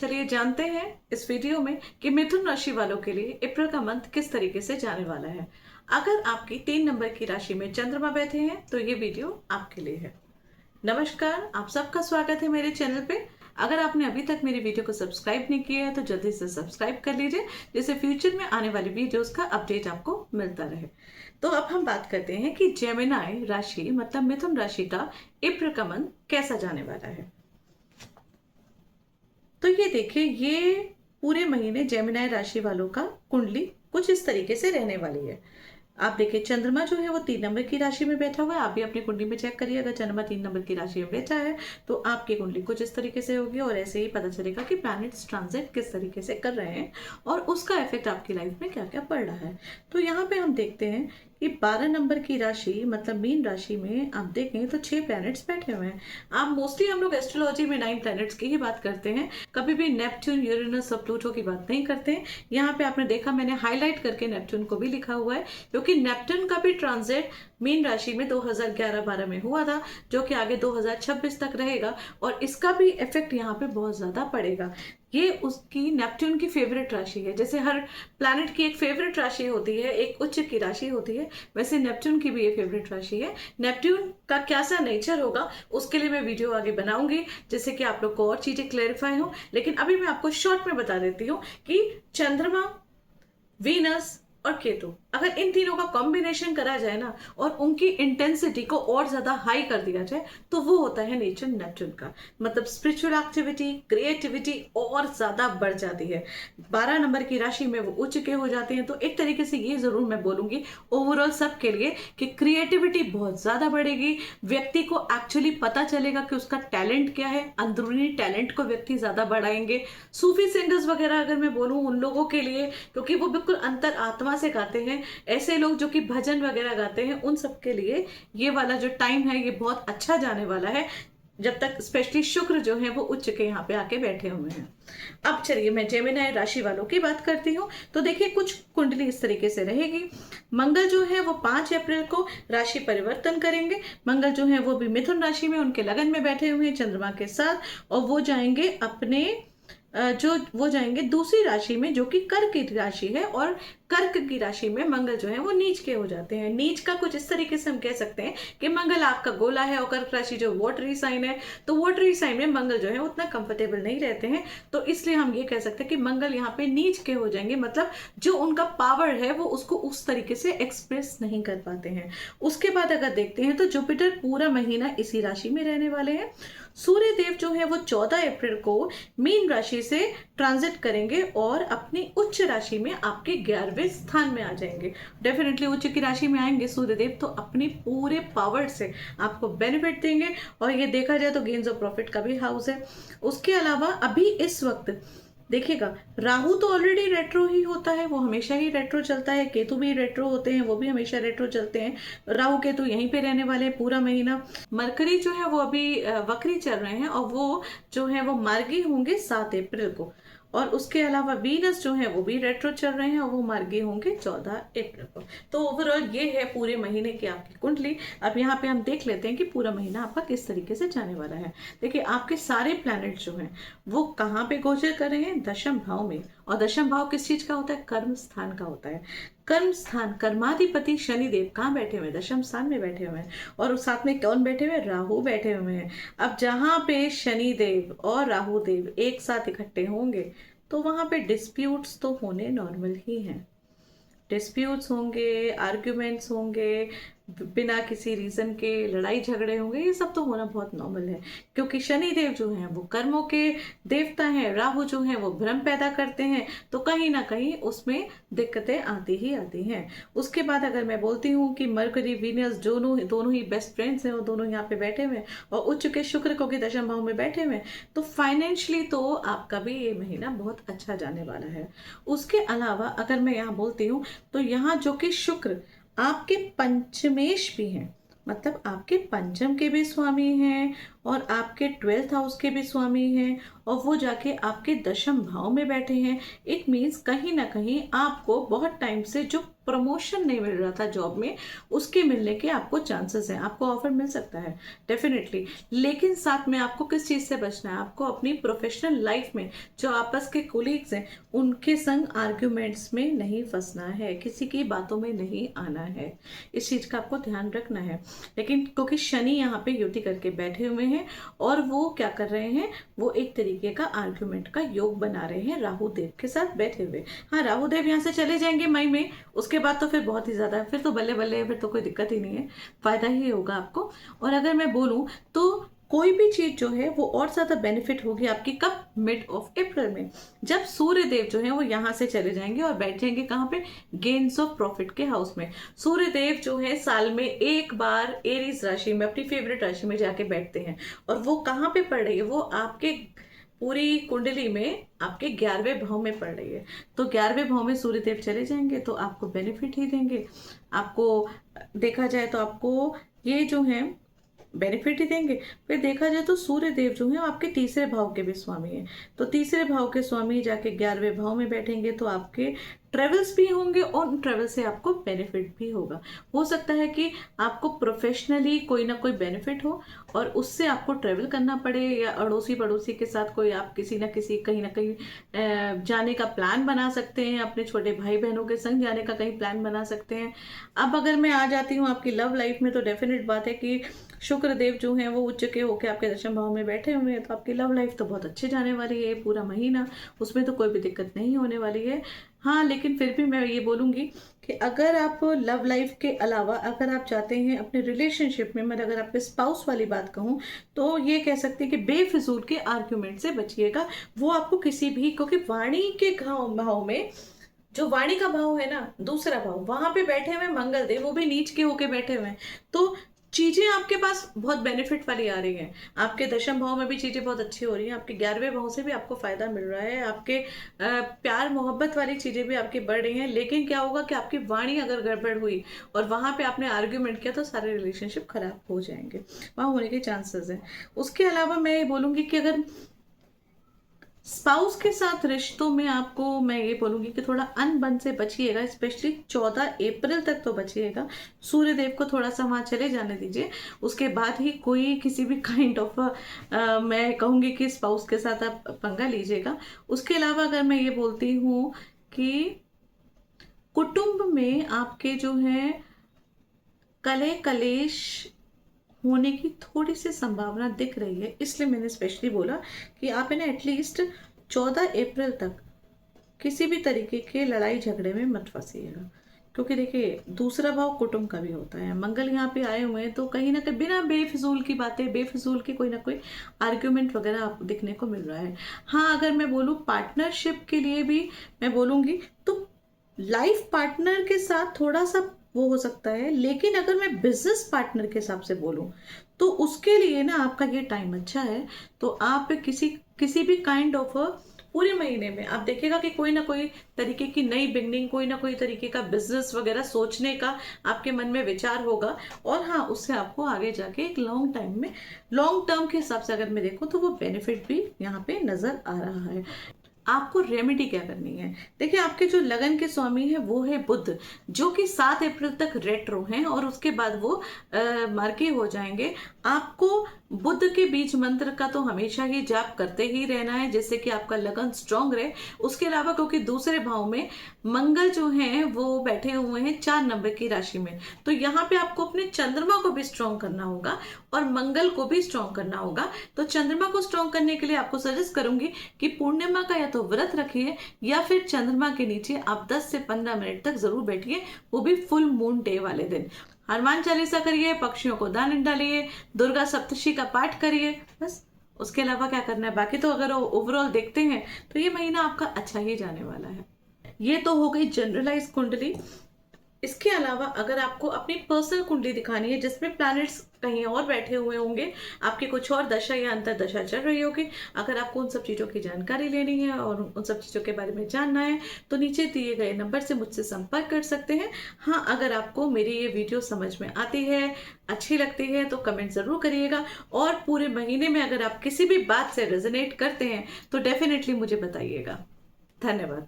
चलिए जानते हैं इस वीडियो में कि मिथुन राशि वालों के लिए अप्रैल का मंथ किस तरीके से जाने वाला है। अगर आपकी 3 नंबर की राशि में चंद्रमा बैठे हैं तो ये वीडियो आपके लिए है। नमस्कार, आप सबका स्वागत है मेरे चैनल पे। अगर आपने अभी तक मेरी वीडियो को सब्सक्राइब नहीं किया है तो जल्दी से सब्सक्राइब कर लीजिए, जिससे फ्यूचर में आने वाली वीडियोस का अपडेट आपको मिलता रहे। तो अब हम बात करते हैं कि जेमिनाई राशि मतलब मिथुन राशि का अप्रैल का मंथ कैसा जाने वाला है। तो ये देखिए, ये पूरे महीने जेमिनाई राशि वालों का कुंडली कुछ इस तरीके से रहने वाली है। आप देखिए, चंद्रमा जो है वो 3 नंबर की राशि में बैठा हुआ है। आप भी अपनी कुंडली में चेक करिए, अगर चंद्रमा 3 नंबर की राशि में बैठा है तो आपकी कुंडली कुछ इस तरीके से होगी और ऐसे ही पता चलेगा कि प्लैनेट्स ट्रांजिट किस तरीके से कर रहे हैं और उसका इफेक्ट आपकी लाइफ में क्या क्या पड़ रहा है। तो यहाँ पे हम देखते हैं कि 12 नंबर की राशि मतलब मीन राशि में आप देखें तो 6 प्लैनेट्स बैठे हुए हैं। आप मोस्टली हम लोग एस्ट्रोलॉजी में 9 प्लैनेट्स की ही बात करते हैं, कभी भी नेपच्यून, यूरेनस और प्लूटो की बात नहीं करते हैं। यहाँ पे आपने देखा, मैंने हाईलाइट करके नेपच्यून को भी लिखा हुआ है, क्योंकि नेपच्यून का भी ट्रांजिट मीन राशि में 2011-12 में हुआ था, जो कि आगे 2026 तक रहेगा और इसका भी इफेक्ट यहाँ पे बहुत ज्यादा पड़ेगा। ये उसकी नेपच्यून की फेवरेट राशि है। जैसे हर प्लैनेट की एक फेवरेट राशि होती है, एक उच्च की राशि होती है, वैसे नेपच्यून की भी ये फेवरेट राशि है। नेपच्यून का कैसा नेचर होगा उसके लिए मैं वीडियो आगे बनाऊंगी, जिससे कि आप लोग को और चीजें क्लेरिफाई हो। लेकिन अभी मैं आपको शॉर्ट में बता देती हूँ कि चंद्रमा, वीनस और केतु, अगर इन तीनों का कॉम्बिनेशन करा जाए ना और उनकी इंटेंसिटी को और ज्यादा हाई कर दिया जाए तो वो होता है नेचर नेपच्यून का। मतलब स्पिरिचुअल एक्टिविटी, क्रिएटिविटी और ज्यादा बढ़ जाती है। 12 नंबर की राशि में वो उच्च के हो जाते हैं। तो एक तरीके से ये जरूर मैं बोलूंगी ओवरऑल सबके लिए कि क्रिएटिविटी बहुत ज्यादा बढ़ेगी। व्यक्ति को एक्चुअली पता चलेगा कि उसका टैलेंट क्या है, अंदरूनी टैलेंट को व्यक्ति ज्यादा बढ़ाएंगे। सूफी सिंगर्स वगैरह अगर मैं बोलूं उन लोगों के लिए, क्योंकि वो बिल्कुल अंतर आत्मा से गाते हैं, ऐसे लोग जो कि भजन वगैरह गाते हैं, उन सब के लिए ये वाला जो टाइम है ये बहुत अच्छा जाने वाला है, जब तक स्पेशली शुक्र जो है वो उच्च के यहाँ पे आके बैठे हुए हैं। अब चलिए मैं जेमिनाई राशि वालों की बात करती हूँ। तो देखिए, कुछ कुंडली इस तरीके से रहेगी। मंगल जो है वो 5 अप्रैल को राशि परिवर्तन करेंगे। मंगल जो है वो भी मिथुन राशि में उनके लगन में बैठे हुए हैं चंद्रमा के साथ, और वो जाएंगे अपने वो जाएंगे दूसरी राशि में जो कि कर्क की राशि है, और कर्क की राशि में मंगल जो है वो नीच के हो जाते हैं। नीच का कुछ इस तरीके से हम कह सकते हैं कि मंगल आपका गोला है और कर्क राशि जो वाटरी साइन है, तो वाटरी साइन में मंगल जो है उतना कंफर्टेबल नहीं रहते हैं। तो इसलिए हम ये कह सकते हैं कि मंगल यहाँ पे नीच के हो जाएंगे, मतलब जो उनका पावर है वो उसको उस तरीके से एक्सप्रेस नहीं कर पाते हैं। उसके बाद अगर देखते हैं तो जुपिटर पूरा महीना इसी राशि में रहने वाले हैं। सूर्य देव जो है वो 14 अप्रैल को मीन राशि से ट्रांजिट करेंगे और अपनी उच्च राशि में आपके 11वें स्थान में आ जाएंगे। डेफिनेटली उच्च की राशि में आएंगे सूर्यदेव तो अपनी पूरे पावर से आपको बेनिफिट देंगे, और ये देखा जाए तो गेन्स ऑफ प्रॉफिट का भी हाउस है। उसके अलावा अभी इस वक्त देखिएगा, राहु तो ऑलरेडी रेट्रो ही होता है, वो हमेशा ही रेट्रो चलता है। केतु भी रेट्रो होते हैं, वो भी हमेशा रेट्रो चलते हैं। राहु केतु यहीं पे रहने वाले हैं पूरा महीना। मरकरी जो है वो अभी वक्री चल रहे हैं और वो जो है वो मार्गी होंगे 7 अप्रैल को। और उसके अलावा वीनस जो है वो भी रेट्रो चल रहे हैं और वो मार्गी होंगे 14 अप्रैल को। तो ओवरऑल ये है पूरे महीने की आपकी कुंडली। अब यहाँ पे हम देख लेते हैं कि पूरा महीना आपका किस तरीके से जाने वाला है। देखिए, आपके सारे प्लैनेट जो हैं वो कहाँ पे गोचर कर रहे हैं? दशम भाव में। और दशम भाव किस चीज का होता है? कर्म स्थान का होता है। कर्म स्थान, कर्माधिपति शनिदेव कहाँ बैठे हुए हैं? दशम स्थान में बैठे हुए हैं। और उस साथ में कौन बैठे हुए हैं? राहु बैठे हुए हैं। अब जहां पे शनिदेव और राहु देव एक साथ इकट्ठे होंगे तो वहां पे डिस्प्यूट्स तो होने नॉर्मल ही हैं। डिस्प्यूट्स होंगे, आर्ग्यूमेंट्स होंगे, बिना किसी रीजन के लड़ाई झगड़े होंगे, ये सब तो होना बहुत नॉर्मल है, क्योंकि शनि देव जो हैं वो कर्मों के देवता हैं, राहु जो हैं वो भ्रम पैदा करते हैं, तो कहीं ना कहीं उसमें दिक्कतें आती ही आती हैं। उसके बाद अगर मैं बोलती हूँ कि मरकरी वीनस दोनों ही बेस्ट फ्रेंड्स हैं और दोनों यहाँ पे बैठे हुए हैं और उच्च के शुक्र को भी दशम भाव में बैठे हुए हैं, तो फाइनेंशियली तो आपका भी ये महीना बहुत अच्छा जाने वाला है। उसके अलावा अगर मैं यहाँ बोलती हूँ तो यहाँ जो कि शुक्र आपके पंचमेश भी हैं, मतलब आपके पंचम के भी स्वामी हैं और आपके 12th हाउस के भी स्वामी हैं, और वो जाके आपके दशम भाव में बैठे हैं। इट मीन्स कहीं ना कहीं आपको बहुत टाइम से जो प्रमोशन नहीं मिल रहा था जॉब में, उसके मिलने के आपको चांसेस हैं, आपको ऑफर मिल सकता है डेफिनेटली। लेकिन साथ में आपको किस चीज़ से बचना है, आपको अपनी प्रोफेशनल लाइफ में जो आपस के कोलीग्स हैं उनके संग आर्ग्यूमेंट्स में नहीं फंसना है, किसी की बातों में नहीं आना है, इस चीज़ का आपको ध्यान रखना है। लेकिन क्योंकि शनि यहाँ पे युति करके बैठे हुए हैं और वो क्या कर रहे हैं, वो एक तरीके का आर्ग्यूमेंट का योग बना रहे हैं राहु देव के साथ बैठे हुए। हाँ, राहु देव यहाँ से चले जाएंगे मई में, उसके बाद तो फिर बहुत ही ज़्यादा, फिर तो बल्ले बल्ले, फिर तो कोई दिक्कत ही नहीं है, फायदा ही होगा आपको। और अगर मैं बोलूँ तो कोई भी चीज जो है वो और ज्यादा बेनिफिट होगी आपकी कब, मिड ऑफ अप्रैल में, जब सूर्य देव जो है वो यहाँ से चले जाएंगे और बैठ जाएंगे कहाँ पे, गेन्स ऑफ प्रॉफिट के हाउस में। सूर्य देव जो है साल में एक बार एरीज राशि में, अपनी फेवरेट राशि में जाके बैठते हैं, और वो कहाँ पे पड़ रही है, वो आपके पूरी कुंडली में आपके 11वें भाव में पड़ रही है। तो 11वें भाव में सूर्य देव चले जाएंगे तो आपको बेनिफिट ही देंगे। आपको देखा जाए तो आपको ये जो है बेनिफिट ही देंगे। फिर देखा जाए तो सूर्य देव जो है आपके तीसरे भाव के भी स्वामी हैं, तो तीसरे भाव के स्वामी जाके 11वें भाव में बैठेंगे तो आपके ट्रेवल्स भी होंगे और उन ट्रेवल से आपको बेनिफिट भी होगा। हो सकता है कि आपको प्रोफेशनली कोई ना कोई बेनिफिट हो और उससे आपको ट्रेवल करना पड़े, या अड़ोसी पड़ोसी के साथ कोई आप किसी ना किसी कहीं ना कहीं जाने का प्लान बना सकते हैं, अपने छोटे भाई बहनों के संग जाने का कहीं प्लान बना सकते हैं। अब अगर मैं आ जाती हूँ आपकी लव लाइफ में, तो डेफिनेट बात है कि शुक्र देव जो हैं वो उच्च के होकर आपके दशम भाव में बैठे हुए हैं, तो आपकी लव लाइफ तो बहुत अच्छी जाने वाली है पूरा महीना, उसमें तो कोई भी दिक्कत नहीं होने वाली है। हाँ, लेकिन फिर भी मैं ये बोलूँगी कि अगर आप लव लाइफ के अलावा अगर आप चाहते हैं अपने रिलेशनशिप में, मतलब अगर आपके स्पाउस वाली बात कहूँ तो ये कह सकते हैं कि बेफिजूल के आर्ग्यूमेंट से बचिएगा। वो आपको किसी भी, क्योंकि वाणी के भाव में, जो वाणी का भाव है ना, दूसरा भाव, वहां पे बैठे हुए मंगल देव, वो भी नीच के होके बैठे हुए हैं, तो चीजें आपके पास बहुत बेनिफिट वाली आ रही हैं। आपके दशम भाव में भी चीजें बहुत अच्छी हो रही हैं, आपके 11वें भाव से भी आपको फायदा मिल रहा है, आपके प्यार मोहब्बत वाली चीजें भी आपकी बढ़ रही हैं। लेकिन क्या होगा कि आपकी वाणी अगर गड़बड़ हुई और वहां पे आपने आर्ग्यूमेंट किया तो सारे रिलेशनशिप खराब हो जाएंगे, वहां होने के चांसेस हैं। उसके अलावा मैं ये बोलूंगी कि अगर स्पाउस के साथ रिश्तों में आपको मैं ये बोलूंगी कि थोड़ा अनबन से बचिएगा, स्पेशली 14 अप्रैल तक तो बचिएगा। सूर्य देव को थोड़ा सा वहां चले जाने दीजिए, उसके बाद ही कोई किसी भी काइंड ऑफ मैं कहूंगी कि स्पाउस के साथ आप पंगा लीजिएगा। उसके अलावा अगर मैं ये बोलती हूँ कि कुटुंब में आपके जो है कलह कलेश होने की थोड़ी सी संभावना दिख रही है, इसलिए मैंने स्पेशली बोला कि आप इन्हें एटलीस्ट 14 अप्रैल तक किसी भी तरीके के लड़ाई झगड़े में मत फंसिएगा। क्योंकि देखिए दूसरा भाव कुटुंब का भी होता है, मंगल यहाँ पे आए हुए हैं, तो कहीं ना कहीं बिना बेफिजूल की बातें, बेफिजूल की कोई ना कोई आर्ग्यूमेंट वगैरह आपको दिखने को मिल रहा है। हाँ, अगर मैं बोलूँ पार्टनरशिप के लिए भी मैं बोलूँगी तो लाइफ पार्टनर के साथ थोड़ा सा वो हो सकता है, लेकिन अगर मैं बिजनेस पार्टनर के हिसाब से बोलूं तो उसके लिए ना आपका ये टाइम अच्छा है। तो आप किसी भी काइंड ऑफ पूरे महीने में आप देखिएगा कि कोई ना कोई तरीके की नई बिगनिंग, कोई ना कोई तरीके का बिजनेस वगैरह सोचने का आपके मन में विचार होगा। और हाँ, उससे आपको आगे जाके एक लॉन्ग टाइम में, लॉन्ग टर्म के हिसाब से अगर मैं देखूं तो वो बेनिफिट भी यहाँ पे नजर आ रहा है। आपको रेमेडी क्या करनी है, देखिए आपके जो लगन के स्वामी है वो है बुध, जो कि 7 अप्रैल तक रेट्रो हैं और उसके बाद वो मार्की हो जाएंगे। आपको बुध के बीज मंत्र का तो हमेशा ही जाप करते ही रहना है, जिससे कि आपका लगन स्ट्रांग रहे। उसके अलावा क्योंकि दूसरे भाव में मंगल जो है वो बैठे हुए हैं 4 नंबर की राशि में, तो यहाँ पे आपको अपने चंद्रमा को भी स्ट्रांग करना होगा और मंगल को भी स्ट्रांग करना होगा। तो चंद्रमा को स्ट्रांग करने के लिए आपको सजेस्ट करूंगी कि पूर्णिमा का या तो व्रत रखिए या फिर चंद्रमा के नीचे आप 10 से 15 मिनट तक जरूर बैठिए, वो भी फुल मून डे वाले दिन। हनुमान चालीसा करिए, पक्षियों को दान डालिए, दुर्गा सप्तशी का पाठ करिए, बस। उसके अलावा क्या करना है, बाकी तो अगर ओवरऑल देखते हैं तो ये महीना आपका अच्छा ही जाने वाला है। ये तो हो गई जनरलाइज कुंडली। इसके अलावा अगर आपको अपनी पर्सनल कुंडली दिखानी है जिसमें प्लैनेट्स कहीं और बैठे हुए होंगे, आपकी कुछ और दशा या अंतर दशा चल रही होगी, अगर आपको उन सब चीज़ों की जानकारी लेनी है और उन सब चीज़ों के बारे में जानना है तो नीचे दिए गए नंबर से मुझसे संपर्क कर सकते हैं। हाँ, अगर आपको मेरी ये वीडियो समझ में आती है, अच्छी लगती है तो कमेंट ज़रूर करिएगा, और पूरे महीने में अगर आप किसी भी बात से रेजोनेट करते हैं तो डेफिनेटली मुझे बताइएगा। धन्यवाद।